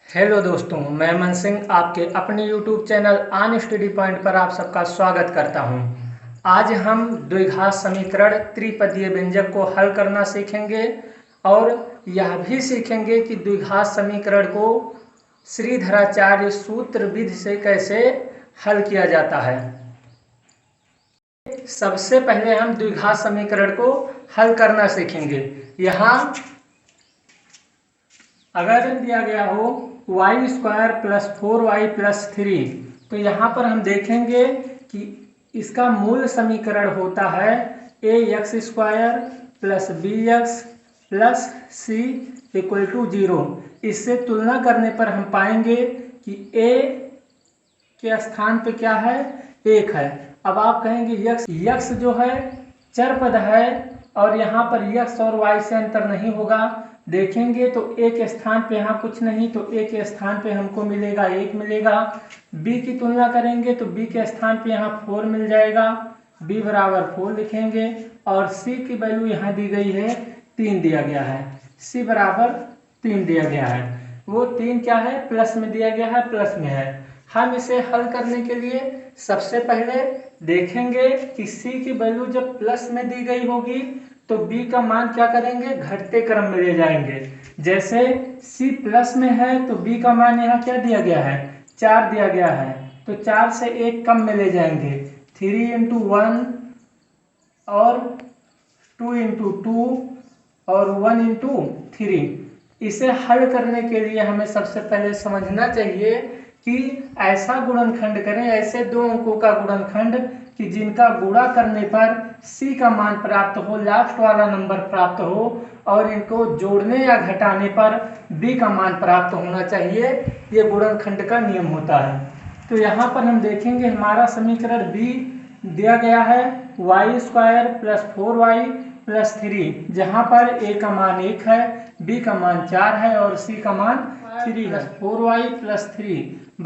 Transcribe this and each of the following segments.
Hello दोस्तों, मैं मन सिंह आपके अपने YouTube channel on study point पर आप सबका स्वागत करता हूं। आज हम द्विघात समीकरण त्रिपदीय व्यंजक को हल करना सीखेंगे और यह भी सीखेंगे कि द्विघात समीकरण को श्रीधराचार्य सूत्र विधि से कैसे हल किया जाता है। सबसे पहले हम द्विघात समीकरण को हल करना सीखेंगे। यहाँ अगर दिया गया हो y² + 4y + 3, तो यहाँ पर हम देखेंगे कि इसका मूल समीकरण होता है ax² + bx + c = 0। इससे तुलना करने पर हम पाएंगे कि a के स्थान पे क्या है, 1 है। अब आप कहेंगे यक्स जो है चर पद है और यहाँ पर यक्स और y से अंतर नहीं होगा। देखेंगे तो a के स्थान पे यहाँ कुछ नहीं, तो a के स्थान पे हमको मिलेगा 1 मिलेगा। b की तुलना करेंगे तो b के स्थान पे यहाँ 4 मिल जाएगा, b = 4 लिखेंगे। और c की वैल्यू यहाँ दी गई है 3 दिया गया है, c = 3 दिया गया है। वो 3 क्या है, प्लस में दिया गया है, प्लस में है। हम इसे हल करने के लिए सबसे पहले देखेंगे कि c की वैल्यू जब प्लस में दी गई होगी तो b का मान क्या करेंगे, घटते क्रम में ले जाएंगे। जैसे c प्लस में है तो b का मान यहाँ क्या दिया गया है, 4 दिया गया है, तो 4 से 1 कम में ले जाएंगे। 3 × 1 और 2 × 2 और 1 × 3। इसे हल करने के लिए हमें सबसे पहले समझना चाहिए कि ऐसा गुणनखंड करें, ऐसे दो अंकों का गुणनखंड कि जिनका गुणा करने पर c का मान प्राप्त हो, लास्ट वाला नंबर प्राप्त हो, और इनको जोड़ने या घटाने पर b का मान प्राप्त होना चाहिए। ये गुणनखंड का नियम होता है। तो यहाँ पर हम देखेंगे हमारा समीकरण b दिया गया है y² + 4y + 3, जहाँ पर a का मान 1 है, b का मान 4 है और c का मान 3 है। 4y + 3 =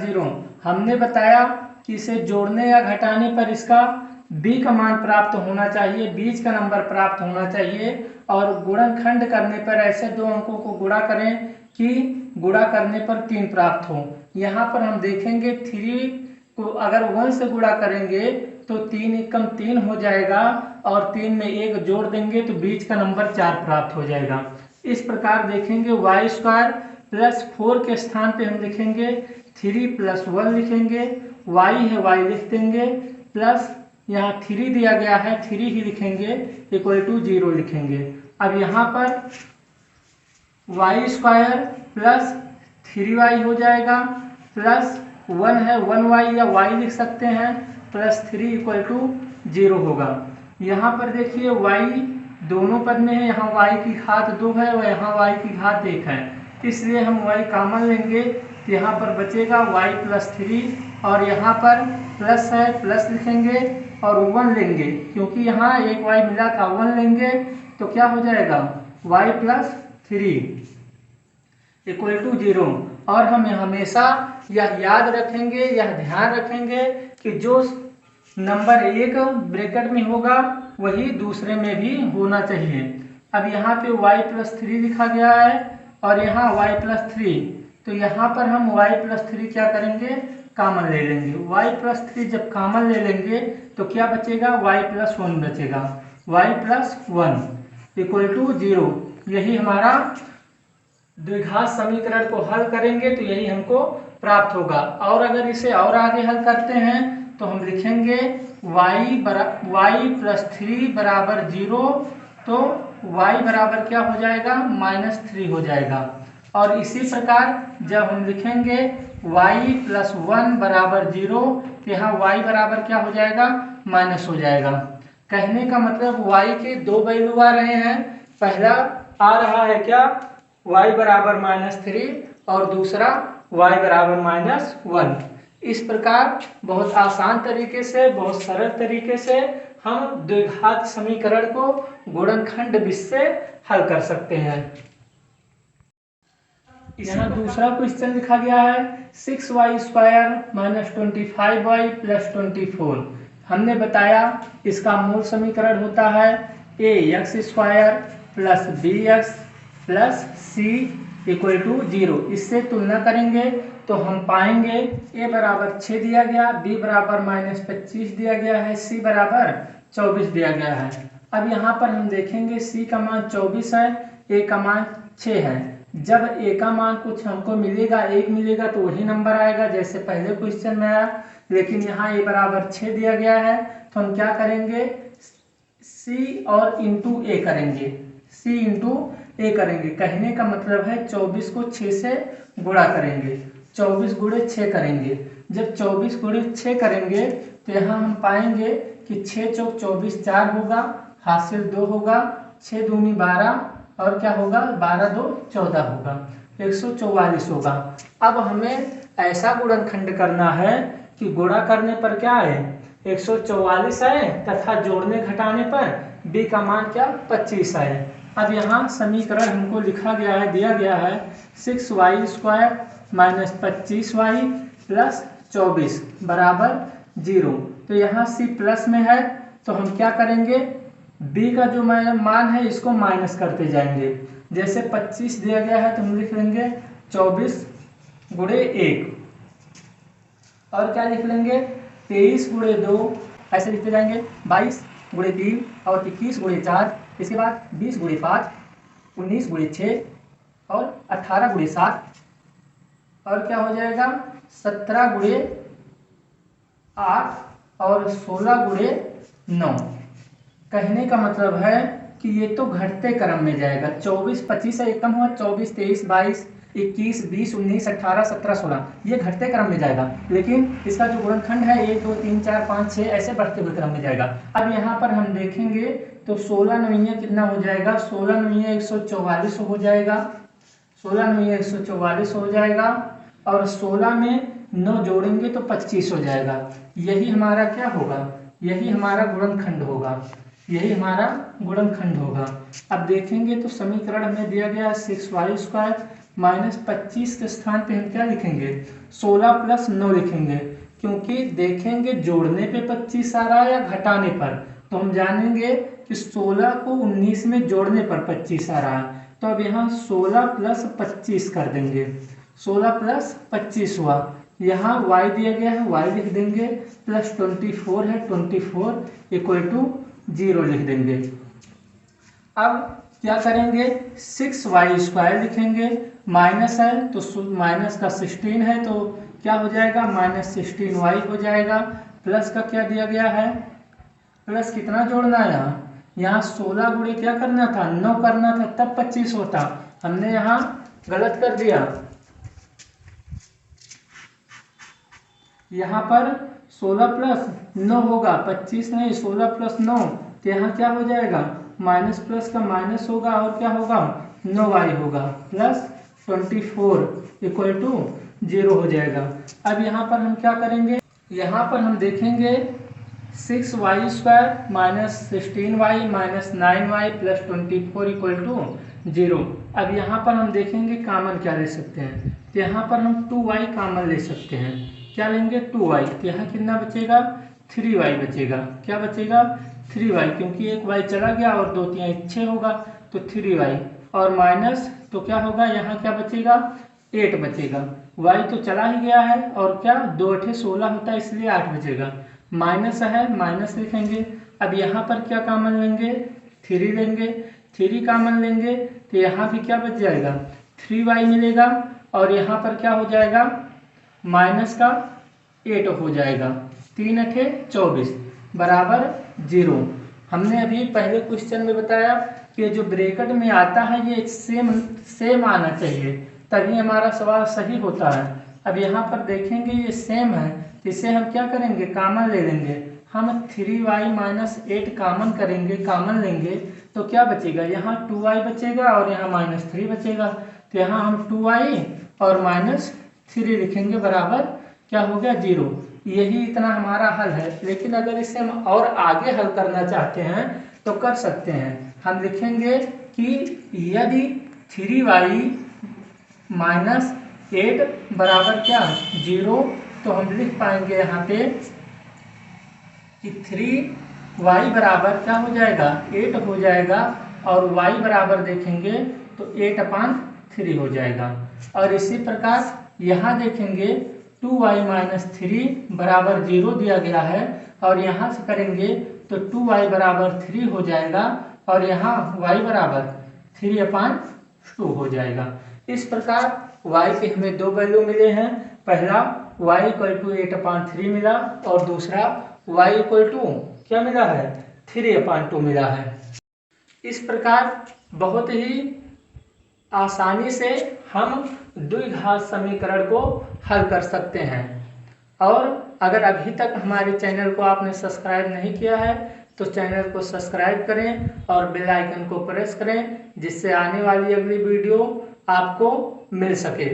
0। हमने बताया कि इसे जोड़ने या घटाने पर इसका b का मान प्राप्त होना चाहिए, बीच का नंबर प्राप्त होना चाहिए। और गुणनखंड करने पर ऐसे दो अंकों को गुणा करें कि गुणा करने पर 3 प्राप्त हो। यहाँ पर हम देखेंगे 3 को अगर 1 से गुणा करेंगे तो 3 × 3 हो जाएगा और 3 में 1 जोड़ देंगे तो बीच का नंबर 4 प्राप्त हो जाएगा। इस प्रकार देखेंगे y² + 4 के स्थान पे हम लिखेंगे 3 + 1 लिखेंगे, y है y लिख देंगे, प्लस यहाँ 3 दिया गया है 3 ही लिखेंगे, = 0 लिखेंगे। अब यहाँ पर y² + 3y हो जाएगा, प्लस 1 है 1y या y लिख सकते हैं, +3 = 0 होगा। यहाँ पर देखिए y दोनों पद में है, यहाँ y की घात 2 है और यहाँ y की घात 1 है, इसलिए हम y कॉमन लेंगे तो यहाँ पर बचेगा y + 3 और यहाँ पर प्लस है, प्लस लिखेंगे और 1 लेंगे, क्योंकि यहाँ एक y मिला था, 1 लेंगे तो क्या हो जाएगा, y + 3 = 0। और हमें हमेशा यह याद रखेंगे, यह ध्यान रखेंगे कि जो नंबर 1 ब्रैकेट में होगा वही दूसरे में भी होना चाहिए। अब यहाँ पे y + 3 लिखा गया है और यहाँ y + 3, तो यहाँ पर हम y + 3 क्या करेंगे, कॉमन ले लेंगे। y + 3 जब कॉमन ले लेंगे तो क्या बचेगा, y + 1 बचेगा, y + 1 = 0। यही हमारा द्विघात समीकरण को हल करेंगे तो यही हमको प्राप्त होगा। और अगर इसे और आगे हल करते हैं तो हम लिखेंगे y + 3 = 0, तो y बराबर क्या हो जाएगा, -3 हो जाएगा। और इसी प्रकार जब हम लिखेंगे y + 1 = 0, तो यहाँ y बराबर क्या हो जाएगा, माइनस हो जाएगा। कहने का मतलब y के दो वैल्यू आ रहे हैं, पहला आ रहा है क्या, y = -3 और दूसरा y = -1। इस प्रकार बहुत आसान तरीके से, बहुत सरल तरीके से हम द्विघात समीकरण को गुणनखंड विधि से हल कर सकते हैं। यहाँ दूसरा क्वेश्चन लिखा गया है 6y² - 25y + 24। हमने बताया इसका मूल समीकरण होता है ax² + bx + c equal to 0। इससे तुलना करेंगे तो हम पाएंगे a बराबर 6 दिया गया, b बराबर -25 दिया गया है, c बराबर 24 दिया गया है। अब यहाँ पर हम देखेंगे c का मान 24 है, a का मान 6 है। जब a का मान कुछ हमको मिलेगा 1 मिलेगा तो वही नंबर आएगा जैसे पहले क्वेश्चन में आया, लेकिन यहाँ a बराबर 6 दिया गया है तो हम क्या करेंगे, c और इंटू a करेंगे, c इंटू a करेंगे। कहने का मतलब है 24 को 6 से गुणा करेंगे, 24 गुणे 6 करेंगे। जब 24 गुणे 6 करेंगे तो यहाँ हम पाएंगे कि 6 चौक 24 4 होगा, हासिल 2 होगा, 6 दूनी 12 और क्या होगा 12 2 14 होगा, 144 होगा। अब हमें ऐसा गुणनखंड करना है कि गुणा करने पर क्या है 144 आए तथा जोड़ने घटाने पर b का मान क्या 25 आए। अब यहाँ समीकरण हमको लिखा गया है, दिया गया है 6y square minus 25y plus 24 बराबर 0। तो यहाँ c प्लस में है तो हम क्या करेंगे, b का जो मान है इसको माइनस करते जाएंगे। जैसे 25 दिया गया है तो हम लिख लेंगे 24 गुणे 1 और क्या लिख लेंगे 23 गुणे 2, ऐसे लिखते जाएंगे 22 गुणे 3 और 21 गुणे 4, इसके बाद 20 गुणे 5, 19 गुणे 6 और 18 गुणे 7 और क्या हो जाएगा 17 गुणे 8 और 16 गुणे 9। कहने का मतलब है कि ये तो घटते क्रम में जाएगा, 24 25 से एक कम हुआ, 24 23 22 21 20 19 18 17 16 ये घटते क्रम में जाएगा, लेकिन इसका जो गुणनखंड है 1 2 3 4 5 6 ऐसे बढ़ते हुए क्रम में जाएगा। अब यहाँ पर हम देखेंगे तो 16 नवीं कितना हो जाएगा, 16 नवीं 144 हो जाएगा, 16 नवीं 144 हो जाएगा और 16 में 9 जोड़ेंगे तो 25 हो जाएगा। यही हमारा क्या होगा, यही हमारा गुणनखंड होगा, यही हमारा गुणनखंड होगा। अब देखेंगे तो समीकरण हमें दिया गया 6y स्क्वायर माइनस 25 के स्थान पे हम क्या लिखेंगे 16 प्लस 9 लिखेंगे, क्योंकि देखेंगे जोड़ने पे 25 आ रहा है या घटाने पर, तो हम जानेंगे कि 16 को 19 में जोड़ने पर 25 आ रहा है। तो अब यहाँ 16 प्लस 25 कर देंगे, 16 प्लस 25 हुआ, यहाँ y दिया गया है y लिख देंगे, प्लस 24 है 24 इक्वल टू 0 लिख देंगे। अब क्या करेंगे 6y स्क्वायर लिखेंगे, माइनस है तो माइनस का 16 है तो क्या हो जाएगा -16y हो जाएगा, प्लस का क्या दिया गया है, प्लस कितना जोड़ना है यहाँ 16 गुणे क्या करना था 9 करना था तब 25 होता, हमने यहाँ गलत कर दिया। यहाँ पर 16 प्लस 9 होगा 25 नहीं 16 प्लस 9, तो यहाँ क्या हो जाएगा माइनस प्लस का माइनस होगा और क्या होगा 9y होगा, प्लस 24 इक्वल टू 0 हो जाएगा। अब यहाँ पर हम क्या करेंगे, यहाँ पर हम देखेंगे 6y square minus 16y minus 9y plus 24 equal to 0। अब यहाँ पर हम देखेंगे कामन क्या ले सकते हैं, तो यहाँ पर हम 2y कामन ले सकते हैं, क्या लेंगे 2y, तो यहाँ कितना बचेगा 3y बचेगा, क्या बचेगा 3y, क्योंकि एक y चला गया और 2 3 6 होगा तो 3y और माइनस तो क्या होगा यहाँ क्या बचेगा 8 बचेगा, y तो चला ही गया है और क्या 2 8 16 होता है इसलिए 8 बचेगा, माइनस है माइनस लिखेंगे। अब यहाँ पर क्या कामन लेंगे 3 लेंगे, 3 कामन लेंगे तो यहाँ भी क्या बच जाएगा 3y मिलेगा और यहाँ पर क्या हो जाएगा माइनस का 8 हो जाएगा, 3 8 24 बराबर 0। हमने अभी पहले क्वेश्चन में बताया कि जो ब्रैकेट में आता है ये सेम आना चाहिए तभी हमारा सवाल सही होता है। अब यहाँ पर देखेंगे ये सेम है, इसे हम क्या करेंगे कामन ले लेंगे, हम 3y माइनस 8 कामन करेंगे, कामन लेंगे तो क्या बचेगा यहाँ 2y बचेगा और यहाँ -3 बचेगा, तो यहाँ हम 2y और -3 लिखेंगे बराबर क्या हो गया 0। यही इतना हमारा हल है, लेकिन अगर इसे हम और आगे हल करना चाहते हैं तो कर सकते हैं। हम लिखेंगे कि यदि 3y माइनस 8 बराबर क्या 0, तो हम लिख पाएंगे यहाँ पे कि 3y बराबर क्या हो जाएगा 8 हो जाएगा और y बराबर देखेंगे तो 8/3 3 हो जाएगा। और इसी प्रकार यहाँ देखेंगे 2y माइनस 3 बराबर 0 दिया गया है, और यहाँ से करेंगे तो 2y बराबर 3 हो जाएगा, और यहाँ y बराबर 3/2 हो जाएगा। इस प्रकार y के हमें दो वैल्यू मिले हैं, पहला y = 8/3 मिला, और दूसरा y = क्या मिला है, 3/2 मिला है। इस प्रकार बहुत ही आसानी से हम द्विघात समीकरण को हल कर सकते हैं। और अगर अभी तक हमारे चैनल को आपने सब्सक्राइब नहीं किया है तो चैनल को सब्सक्राइब करें और बेल आइकन को प्रेस करें, जिससे आने वाली अगली वीडियो आपको मिल सके।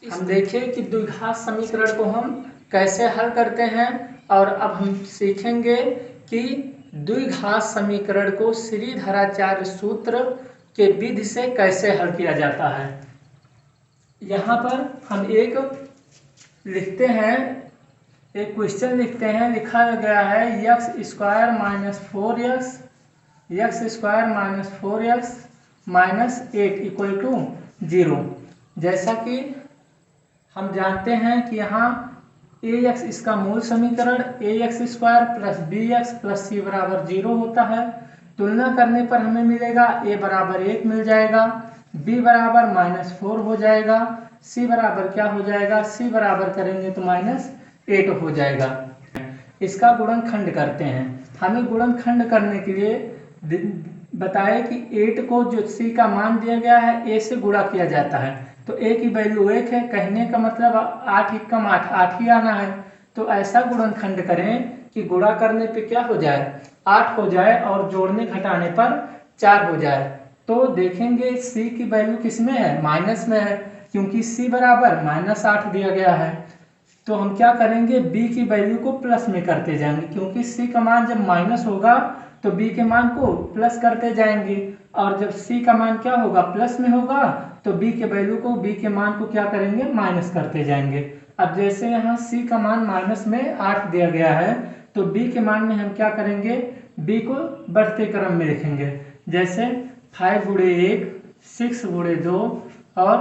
हम देखें कि द्विघात समीकरण को हम कैसे हल करते हैं, और अब हम सीखेंगे कि द्विघात समीकरण को श्रीधराचार्य सूत्र के विधि से कैसे हल किया जाता है। यहाँ पर हम एक लिखते हैं, एक क्वेश्चन लिखते हैं, लिखा गया है x² - 4x - 0। जैसा कि हम जानते हैं कि यहाँ ax इसका मूल समीकरण ax² + bx + c बराबर 0 होता है। तुलना करने पर हमें मिलेगा a बराबर 1 मिल जाएगा, b बराबर -4 हो जाएगा, c बराबर क्या हो जाएगा, c बराबर करेंगे तो -8 हो जाएगा। इसका गुणनखंड करते हैं। हमें गुणनखंड करने के लिए बताए कि 8 को जो c का मान दिया गया है a से गुणा किया जाता है, तो a की वैल्यू 1 है, कहने का मतलब 8 × 8 8 ही आना है। तो ऐसा गुणनखंड करें कि गुणा करने पे क्या हो जाए, 8 हो जाए, और जोड़ने घटाने पर 4 हो जाए। तो देखेंगे c की वैल्यू किस में है, माइनस में है, क्योंकि c बराबर -8 दिया गया है। तो हम क्या करेंगे, b की वैल्यू को प्लस में करते जाएंगे, क्योंकि c का मान जब माइनस होगा तो b के मान को प्लस करते जाएंगे, और जब c का मान क्या होगा, प्लस में होगा, तो b के वैल्यू को, b के मान को क्या करेंगे, माइनस करते जाएंगे। अब जैसे यहाँ c का मान माइनस में 8 दिया गया है, तो b के मान में हम क्या करेंगे, b को बढ़ते क्रम में लिखेंगे। जैसे 5 × 1 6 × 2 और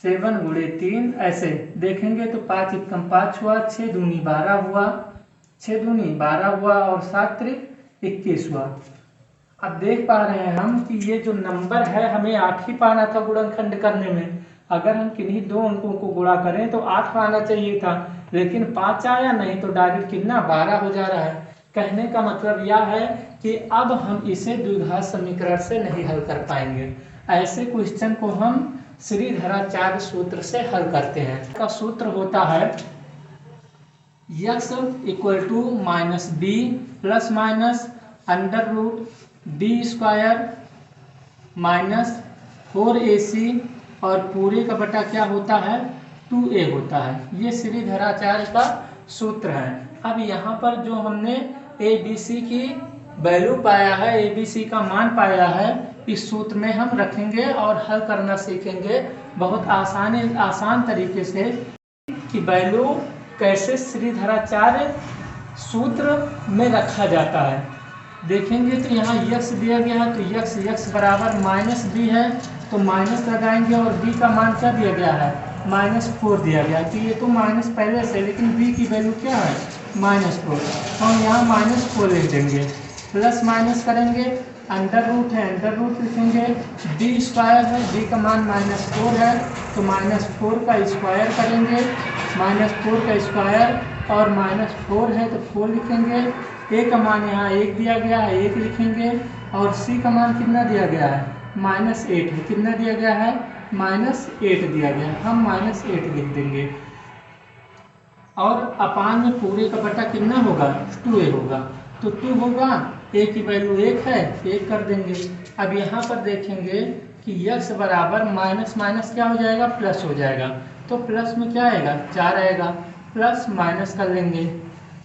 7 × 3 ऐसे देखेंगे तो 5 × 5 हुआ, 6 दूनी 12 हुआ, 6 दूनी 12 हुआ, और 7 त्रिक 21 हुआ। अब देख पा रहे हैं हम कि ये जो नंबर है हमें 8 ही पाना था गुणनखंड करने में। अगर हम किन्हीं दो अंकों को गुणा करें तो 8 आना चाहिए था, लेकिन 5 आया नहीं, तो डायरेक्ट कितना 12 हो जा रहा है। कहने का मतलब यह है कि अब हम इसे द्विघात समीकरण से नहीं हल कर पाएंगे। ऐसे क्वेश्चन को हम श्रीधराचार्य सूत्र से हल करते हैं। इसका सूत्र होता है x = -b √d² - 4ac, और पूरे का बटा क्या होता है, 2a होता है। ये श्रीधराचार्य का सूत्र है। अब यहाँ पर जो हमने abc की वैल्यू पाया है, abc का मान पाया है, इस सूत्र में हम रखेंगे और हल करना सीखेंगे बहुत आसान तरीके से कि वैल्यू कैसे श्रीधराचार्य सूत्र में रखा जाता है। देखेंगे तो यहाँ x दिया गया है, तो x बराबर -b है, तो माइनस लगाएंगे, और b का मान क्या दिया गया है, -4 दिया गया है। तो ये तो माइनस पहले से, लेकिन b की वैल्यू क्या है, -4, हम यहाँ -4 लिख देंगे। प्लस माइनस करेंगे, अंडर रूट है, अंडर रूट लिखेंगे, d² है, d का मान -4 है, तो -4 का स्क्वायर करेंगे, -4 का स्क्वायर, और -4 है तो 4 लिखेंगे। a का मान यहाँ 1 दिया गया है, 1 लिखेंगे, और c का मान कितना दिया गया है, -8 है। कितना दिया गया है, -8 दिया गया है, हम -8 लिख देंगे। और अपान में पूरे का बटा कितना होगा, 2a होगा, तो 2 होगा, a की वैल्यू 1 है, 1 कर देंगे। अब यहाँ पर देखेंगे कि x बराबर माइनस माइनस क्या हो जाएगा, प्लस हो जाएगा, तो प्लस में क्या आएगा, 4 आएगा, प्लस माइनस कर लेंगे।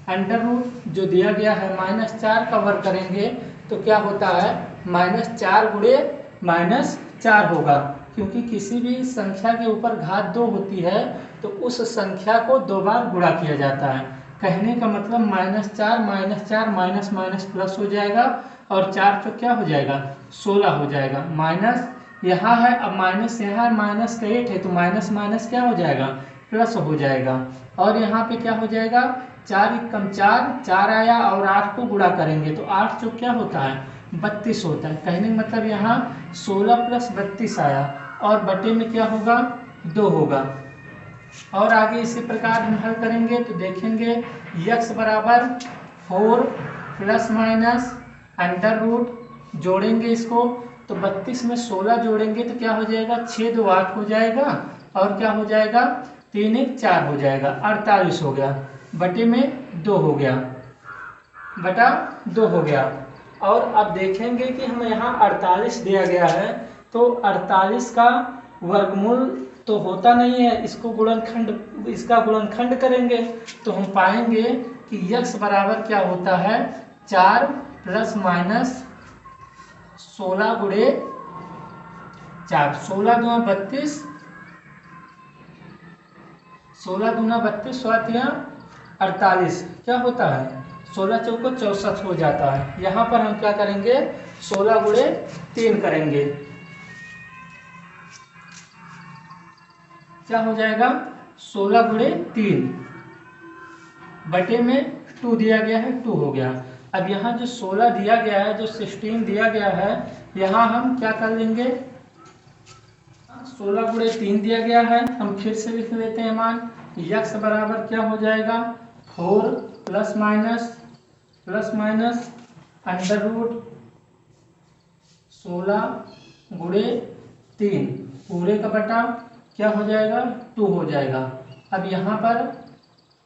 अंडर रूट जो दिया गया है -4 का वर्ग करेंगे तो क्या होता है, -4 × -4 होगा, क्योंकि किसी भी संख्या के ऊपर घात 2 होती है तो उस संख्या को 2 बार गुणा किया जाता है। कहने का मतलब -4 माइनस माइनस प्लस हो जाएगा, और 4 तो क्या हो जाएगा, 16 हो जाएगा, यहाँ है, अब माइनस यहाँ है, माइनस का 8 है तो माइनस माइनस क्या हो जाएगा, प्लस हो जाएगा। और यहाँ पे क्या हो जाएगा, 4 एकम 4, 4 आया और 8 को गुणा करेंगे तो 8 जो क्या होता है, 32 होता है। कहने का मतलब यहाँ 16 प्लस 32 आया और बटे में क्या होगा, 2 होगा। और आगे इसी प्रकार हम हल करेंगे तो देखेंगे x बराबर 4 प्लस माइनस अंडर रूट, जोड़ेंगे इसको तो 32 में 16 जोड़ेंगे तो क्या हो जाएगा, 6 2 8 हो जाएगा और क्या हो जाएगा, 3 1 4 हो जाएगा, 48 हो गया, बटे में 2 हो गया, बटा 2 हो गया। और अब देखेंगे कि हमें यहाँ 48 दिया गया है तो 48 का वर्गमूल तो होता नहीं है, इसको गुणनखंड, इसका गुणनखंड करेंगे तो हम पाएंगे कि x बराबर क्या होता है, 4 प्लस माइनस 16 गुणे 4, 16 दूना 32, 16 दूना 32, 48 क्या होता है, 16 चौको 64 हो जाता है। यहाँ पर हम क्या करेंगे, 16 गुणे 3 करेंगे, क्या हो जाएगा, 16 गुणे 3 बटे में 2 दिया गया है, 2 हो गया। अब यहाँ जो 16 दिया गया है, जो 16 दिया गया है, यहाँ हम क्या कर लेंगे, 16 गुणे 3 दिया गया है, हम फिर से लिख लेते हैं मान, x बराबर क्या हो जाएगा, 4 प्लस माइनस अंडर रूट 16 गुणे 3 पूरे का बटा क्या हो जाएगा, 2 हो जाएगा। अब यहाँ पर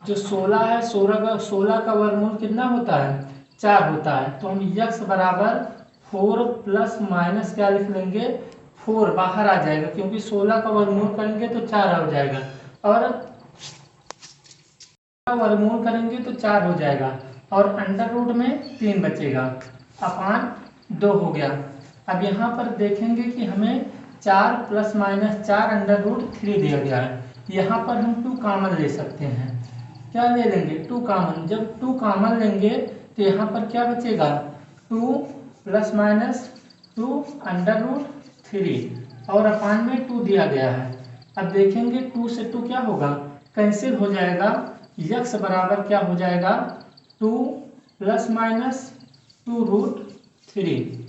जो 16 है, 16 का वर्गमूल कितना होता है, 4 होता है, तो हम x बराबर 4 प्लस माइनस क्या लिख लेंगे, 4 बाहर आ जाएगा क्योंकि 16 का वर्गमूल करेंगे तो 4 हो जाएगा और वर्गमूल करेंगे तो 4 हो जाएगा और अंडर रूट में 3 बचेगा, अपान 2 हो गया। अब यहाँ पर देखेंगे कि हमें 4 प्लस माइनस 4 अंडर रूट 3 दिया गया है, यहाँ पर हम 2 कॉमन ले सकते हैं, क्या ले लेंगे, 2 कॉमन। जब 2 कॉमन लेंगे तो यहाँ पर क्या बचेगा, 2 प्लस माइनस 2 अंडर रूट 3 और अपान में 2 दिया गया है। अब देखेंगे 2 से 2 क्या होगा, कैंसिल हो जाएगा, x बराबर क्या हो जाएगा, 2 प्लस माइनस 2 रूट 3,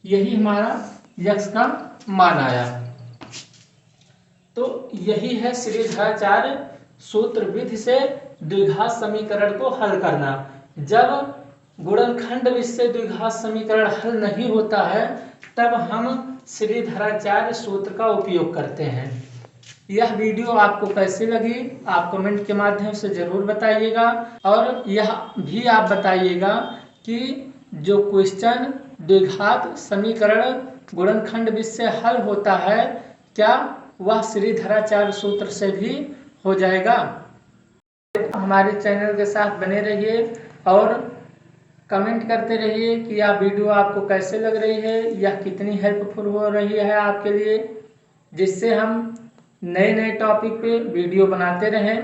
यही हमारा x का मान आया। तो यही है श्रीधराचार्य सूत्र विधि से द्विघात समीकरण को हल करना। जब गुणनखंड विधि से द्विघात समीकरण हल नहीं होता है तब हम श्रीधराचार्य सूत्र का उपयोग करते हैं। यह वीडियो आपको कैसी लगी आप कमेंट के माध्यम से जरूर बताइएगा और यह भी आप बताइएगा कि जो क्वेश्चन द्विघात समीकरण गुणनखंड विधि से हल होता है क्या वह श्रीधराचार्य सूत्र से भी हो जाएगा। हमारे चैनल के साथ बने रहिए और कमेंट करते रहिए कि यह वीडियो आपको कैसे लग रही है, यह कितनी हेल्पफुल हो रही है आपके लिए, जिससे हम नए नए टॉपिक पे वीडियो बनाते रहें।